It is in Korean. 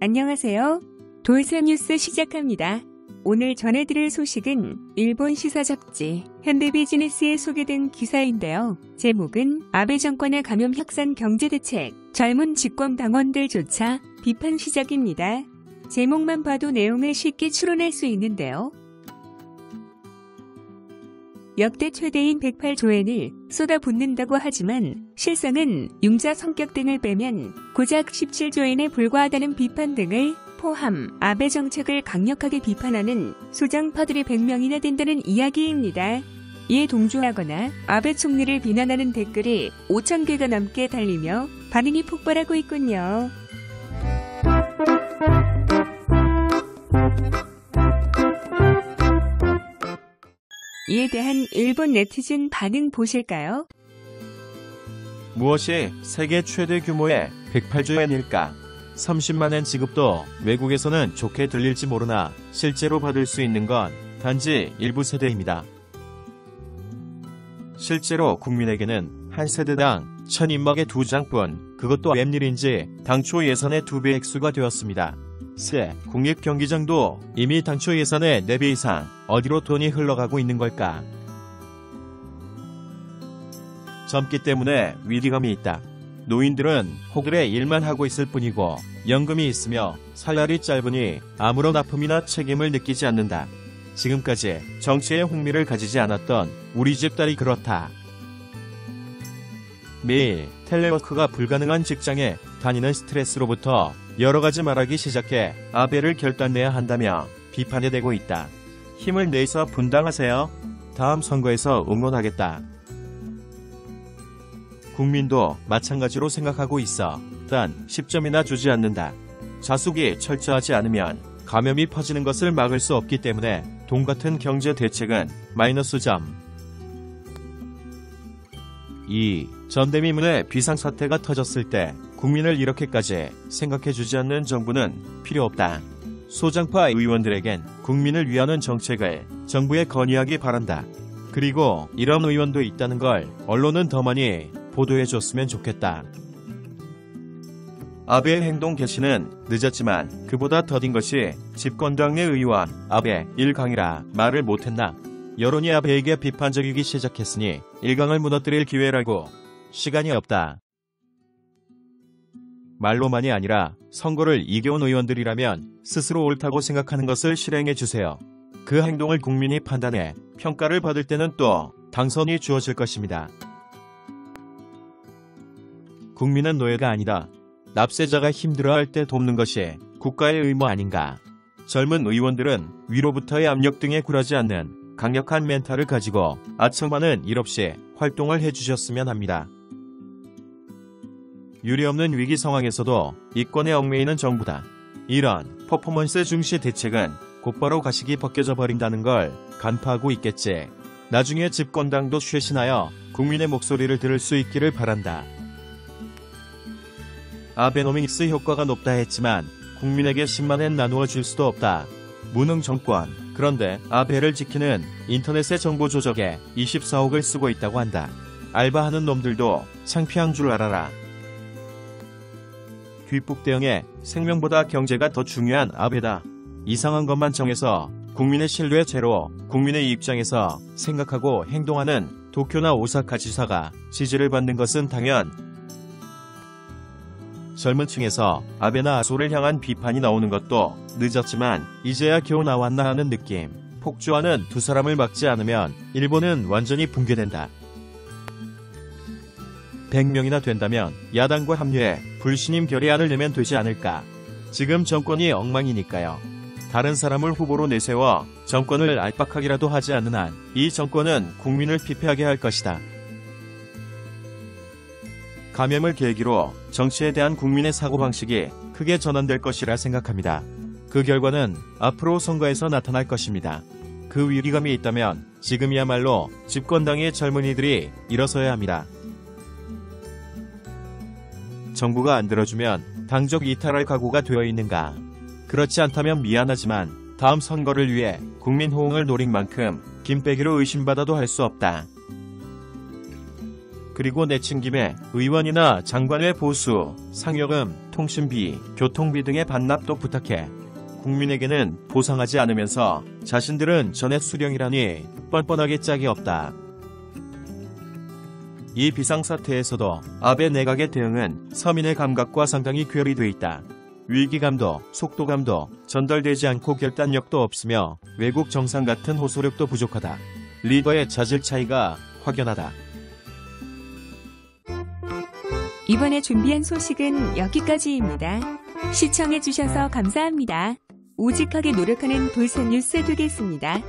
안녕하세요. 돌사 뉴스 시작합니다. 오늘 전해드릴 소식은 일본 시사 잡지 현대비즈니스에 소개된 기사인데요. 제목은 아베 정권의 감염 확산 경제대책, 젊은 집권당원들조차 비판 시작입니다. 제목만 봐도 내용을 쉽게 추론할 수 있는데요. 역대 최대인 108조엔을 쏟아붓는다고 하지만 실상은 융자 성격 등을 빼면 고작 17조엔에 불과하다는 비판 등을 포함 아베 정책을 강력하게 비판하는 소장파들이 100명이나 된다는 이야기입니다. 이에 동조하거나 아베 총리를 비난하는 댓글이 5,000개가 넘게 달리며 반응이 폭발하고 있군요. 이에 대한 일본 네티즌 반응 보실까요? 무엇이 세계 최대 규모의 108조엔일까? 30만엔 지급도 외국에서는 좋게 들릴지 모르나 실제로 받을 수 있는 건 단지 일부 세대입니다. 실제로 국민에게는 한 세대당 1000인막의 2장뿐, 그것도 웬일인지 당초 예산의 2배 액수가 되었습니다. 새 국립경기장도 이미 당초 예산의 4배 이상 어디로 돈이 흘러가고 있는 걸까? 젊기 때문에 위기감이 있다. 노인들은 호들의 일만 하고 있을 뿐이고 연금이 있으며 살날이 짧으니 아무런 아픔이나 책임을 느끼지 않는다. 지금까지 정치에 흥미를 가지지 않았던 우리 집 딸이 그렇다. 매일 텔레워크가 불가능한 직장에 다니는 스트레스로부터 여러가지 말하기 시작해 아베를 결단내야 한다며 비판에 대고 있다. 힘을 내서 분당하세요. 다음 선거에서 응원하겠다. 국민도 마찬가지로 생각하고 있어. 단 10점이나 주지 않는다. 자숙이 철저하지 않으면 감염이 퍼지는 것을 막을 수 없기 때문에 돈 같은 경제 대책은 마이너스점. 2. 전대미문의 비상사태가 터졌을 때 국민을 이렇게까지 생각해주지 않는 정부는 필요 없다. 소장파 의원들에겐 국민을 위하는 정책을 정부에 건의하기 바란다. 그리고 이런 의원도 있다는 걸 언론은 더 많이 보도해줬으면 좋겠다. 아베의 행동 개시는 늦었지만 그보다 더딘 것이 집권당 내 의원 아베 1강이라 말을 못했나. 여론이 아베에게 비판적이기 시작했으니 1강을 무너뜨릴 기회라고. 시간이 없다. 말로만이 아니라 선거를 이겨온 의원들이라면 스스로 옳다고 생각하는 것을 실행해주세요. 그 행동을 국민이 판단해 평가를 받을 때는 또 당선이 주어질 것입니다. 국민은 노예가 아니다. 납세자가 힘들어할 때 돕는 것이 국가의 의무 아닌가. 젊은 의원들은 위로부터의 압력 등에 굴하지 않는 강력한 멘탈을 가지고 아첨하는 일 없이 활동을 해주셨으면 합니다. 유례없는 위기 상황에서도 이권에 얽매이는 정부다. 이런 퍼포먼스 중시 대책은 곧바로 가식이 벗겨져 버린다는 걸 간파하고 있겠지. 나중에 집권당도 쇄신하여 국민의 목소리를 들을 수 있기를 바란다. 아베노믹스 효과가 높다 했지만 국민에게 10만엔 나누어 줄 수도 없다. 무능 정권. 그런데 아베를 지키는 인터넷의 정보 조작에 24억을 쓰고 있다고 한다. 알바하는 놈들도 창피한 줄 알아라. 뒷북 대응에 생명보다 경제가 더 중요한 아베다. 이상한 것만 정해서 국민의 신뢰 제로, 국민의 입장에서 생각하고 행동하는 도쿄나 오사카 지사가 지지를 받는 것은 당연. 젊은 층에서 아베나 아소를 향한 비판이 나오는 것도 늦었지만 이제야 겨우 나왔나 하는 느낌. 폭주하는 두 사람을 막지 않으면 일본은 완전히 붕괴된다. 100명이나 된다면 야당과 합류해 불신임 결의안을 내면 되지 않을까. 지금 정권이 엉망이니까요. 다른 사람을 후보로 내세워 정권을 알박하기라도 하지 않는 한 이 정권은 국민을 피폐하게 할 것이다. 감염을 계기로 정치에 대한 국민의 사고방식이 크게 전환될 것이라 생각합니다. 그 결과는 앞으로 선거에서 나타날 것입니다. 그 위기감이 있다면 지금이야말로 집권당의 젊은이들이 일어서야 합니다. 정부가 안 들어주면 당적 이탈할 각오가 되어 있는가? 그렇지 않다면 미안하지만 다음 선거를 위해 국민 호응을 노린 만큼 김빼기로 의심받아도 할 수 없다. 그리고 내친 김에 의원이나 장관의 보수, 상여금, 통신비, 교통비 등의 반납도 부탁해 국민에게는 보상하지 않으면서 자신들은 전액 수령이라니 뻔뻔하게 짝이 없다. 이 비상사태에서도 아베 내각의 대응은 서민의 감각과 상당히 괴리돼 있다. 위기감도 속도감도 전달되지 않고 결단력도 없으며 외국 정상 같은 호소력도 부족하다. 리더의 자질 차이가 확연하다. 이번에 준비한 소식은 여기까지입니다. 시청해주셔서 감사합니다. 오직하게 노력하는 돌산뉴스 되겠습니다.